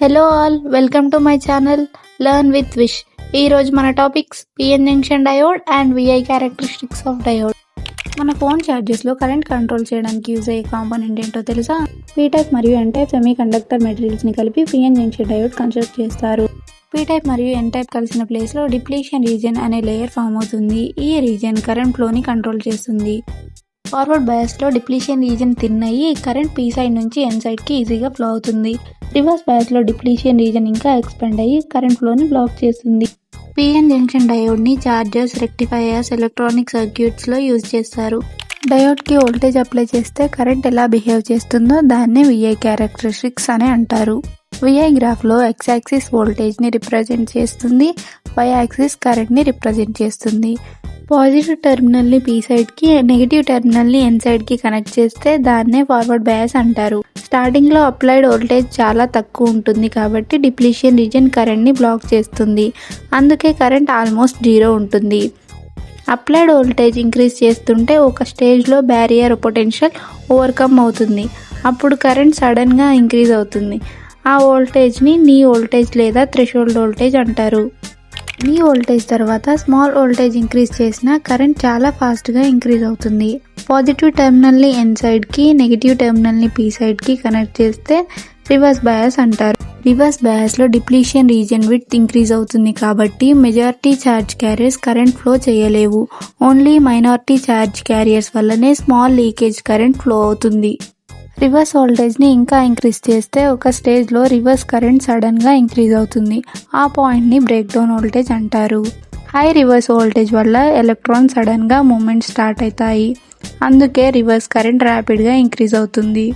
Hello all, welcome to my channel learn with Wish. ఈరోజు మన topics PN junction diode and VI characteristics of diode. మన phone ఛార్జెస్లో current control చేయడానికి use అయ్యే component ఏంటో తెలుసా? పీ టైప్ మరియు ఎన్ టైప్ సెమీ కండక్టర్ మెటీరియల్స్ని కలిపి పిఎన్ జంక్షన్ డయోడ్ కన్స్ట్రక్ట్ చేస్తారు. పీ టైప్ మరియు ఎన్ టైప్ కలిసిన ప్లేస్లో డిప్లీషన్ రీజియన్ అనే లేయర్ ఫామ్ అవుతుంది. ఈ రీజియన్ కరెంట్ ఫ్లోని కంట్రోల్ చేస్తుంది. ఫార్వర్డ్ బయాస్లో డిప్లీషన్ రీజియన్ థిన్ అయ్యి కరెంట్ పీ సైడ్ నుంచి ఎన్ సైడ్కి ఈజీగా ఫ్లో అవుతుంది. రివర్స్ బయాస్లో డిప్లీషన్ రీజియన్ ఇంకా ఎక్స్పాండ్ అయ్యి కరెంట్ ఫ్లోని బ్లాక్ చేస్తుంది. పిఎన్ జంక్షన్ డయోడ్ని చార్జర్స్, రెక్టిఫైయర్స్, ఎలక్ట్రానిక్ సర్క్యూట్స్లో యూజ్ చేస్తారు. డయోడ్కి వోల్టేజ్ అప్లై చేస్తే కరెంట్ ఎలా బిహేవ్ చేస్తుందో దాన్నే విఐ క్యారెక్టరిస్టిక్స్ అని అంటారు. విఐ గ్రాఫ్లో ఎక్స్ యాక్సిస్ వోల్టేజ్ని రిప్రజెంట్ చేస్తుంది, వై యాక్సిస్ కరెంట్ని రిప్రజెంట్ చేస్తుంది. పాజిటివ్ టెర్మినల్ని పీ సైడ్కి, నెగిటివ్ టెర్మినల్ని ఎన్ సైడ్కి కనెక్ట్ చేస్తే దాన్నే ఫార్వర్డ్ బయాస్ అంటారు. స్టార్టింగ్లో అప్లైడ్ వోల్టేజ్ చాలా తక్కువ ఉంటుంది కాబట్టి డిప్లీషన్ రీజియన్ కరెంట్ని బ్లాక్ చేస్తుంది. అందుకే కరెంట్ ఆల్మోస్ట్ జీరో ఉంటుంది. అప్లైడ్ వోల్టేజ్ ఇంక్రీజ్ చేస్తుంటే ఒక స్టేజ్లో బ్యారియర్ పొటెన్షియల్ ఓవర్కమ్ అవుతుంది. అప్పుడు కరెంట్ సడన్గా ఇంక్రీజ్ అవుతుంది. ఆ వోల్టేజ్ని నీ వోల్టేజ్ లేదా థ్రెషోల్డ్ వోల్టేజ్ అంటారు. నీ వోల్టేజ్ తర్వాత స్మాల్ వోల్టేజ్ ఇంక్రీజ్ చేసినా కరెంట్ చాలా ఫాస్ట్గా ఇంక్రీజ్ అవుతుంది. పాజిటివ్ టెర్మినల్ని ఎన్ సైడ్కి, నెగిటివ్ టెర్మినల్ని పీ సైడ్కి కనెక్ట్ చేస్తే రివర్స్ బయాస్ అంటారు. రివర్స్ బయాస్లో డిప్లీషన్ రీజియన్ విడ్త్ ఇంక్రీజ్ అవుతుంది కాబట్టి majority charge carriers current flow చేయలేవు. ఓన్లీ మైనారిటీ ఛార్జ్ క్యారియర్స్ వల్లనే స్మాల్ లీకేజ్ కరెంట్ ఫ్లో అవుతుంది. రివర్స్ వోల్టేజ్ని ఇంకా ఇంక్రీజ్ చేస్తే ఒక స్టేజ్లో రివర్స్ కరెంట్ సడన్గా ఇంక్రీజ్ అవుతుంది. ఆ పాయింట్ని బ్రేక్ డౌన్ వోల్టేజ్ అంటారు. హై రివర్స్ వోల్టేజ్ వల్ల ఎలక్ట్రాన్ సడన్గా మూమెంట్ స్టార్ట్ అవుతాయి. అందుకే రివర్స్ కరెంట్ ర్యాపిడ్గా ఇంక్రీజ్ అవుతుంది.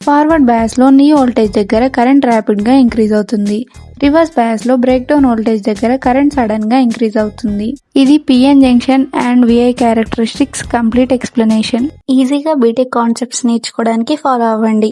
ఫార్వర్డ్ బయాస్లో నీ వోల్టేజ్ దగ్గర కరెంట్ ర్యాపిడ్గా ఇంక్రీజ్ అవుతుంది. రివర్స్ బయాస్లో బ్రేక్ డౌన్ వోల్టేజ్ దగ్గర కరెంట్ సడన్గా ఇంక్రీజ్ అవుతుంది. ఇది PN junction and VI characteristics complete explanation. ఈజీగా బీటెక్ కాన్సెప్ట్స్ నేర్చుకోవడానికి ఫాలో అవ్వండి.